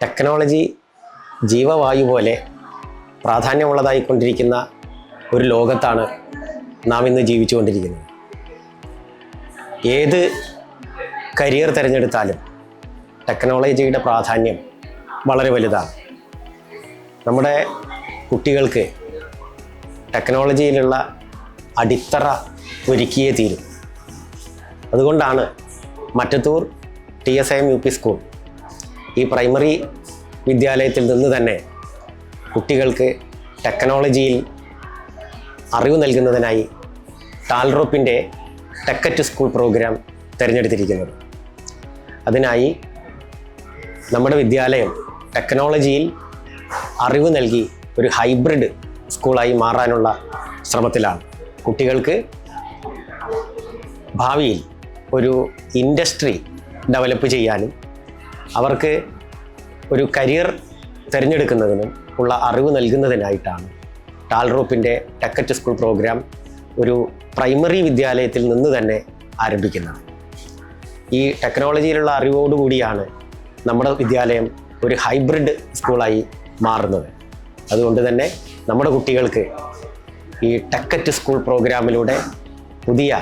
Technology ജീവവായു പോലെ പ്രാധാന്യമുള്ളതായിക്കൊണ്ടിരിക്കുന്ന ഒരു ലോകത്താണ് നാം ഇന്ന് ജീവിച്ചുകൊണ്ടിരിക്കുന്നത്. ഏത് കരിയർ തിരഞ്ഞെടുത്താലും ടെക്നോളജിയുടെ പ്രാധാന്യം വളരെ വലുതാണ്. നമ്മുടെ കുട്ടികൾക്ക് ടെക്നോളജിയിലുള്ള അടിത്തറ ഒരുക്കിയേ തീരും. അതുകൊണ്ടാണ് മറ്റത്തൂർ TSIM UP സ്കൂൾ ഈ പ്രൈമറി വിദ്യാലയത്തിൽ നിന്ന് തന്നെ കുട്ടികൾക്ക് ടെക്നോളജിയിൽ അറിവ് നൽകുന്നതിനായി ടാൽറോപ്പിൻ്റെ ടെക്കറ്റ് സ്കൂൾ പ്രോഗ്രാം തിരഞ്ഞെടുത്തിരിക്കുന്നത്. അതിനായി നമ്മുടെ വിദ്യാലയം ടെക്നോളജിയിൽ അറിവ് നൽകി ഒരു ഹൈബ്രിഡ് സ്കൂളായി മാറാനുള്ള ശ്രമത്തിലാണ്. കുട്ടികൾക്ക് ഭാവിയിൽ ഒരു ഇൻഡസ്ട്രി ഡെവലപ്പ് ചെയ്യാനും അവർക്ക് ഒരു കരിയർ തിരഞ്ഞെടുക്കുന്നതിനും ഉള്ള അറിവ് നൽകുന്നതിനായിട്ടാണ് ടാൽറോപ്പിൻ്റെ ടെക്കറ്റ് സ്കൂൾ പ്രോഗ്രാം ഒരു പ്രൈമറി വിദ്യാലയത്തിൽ നിന്ന് തന്നെ ആരംഭിക്കുന്നത്. ഈ ടെക്നോളജിയിലുള്ള അറിവോടുകൂടിയാണ് നമ്മുടെ വിദ്യാലയം ഒരു ഹൈബ്രിഡ് സ്കൂളായി മാറുന്നത്. അതുകൊണ്ട് തന്നെ നമ്മുടെ കുട്ടികൾക്ക് ഈ ടെക്കറ്റ് സ്കൂൾ പ്രോഗ്രാമിലൂടെ പുതിയ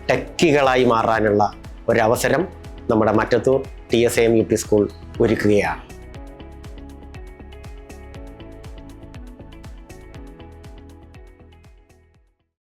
ടെക്കികളായി മാറാനുള്ള ഒരവസരം നമ്മുടെ മറ്റത്തൂർ TSIM UP സ്കൂൾ ഒരുക്കുകയാണ്.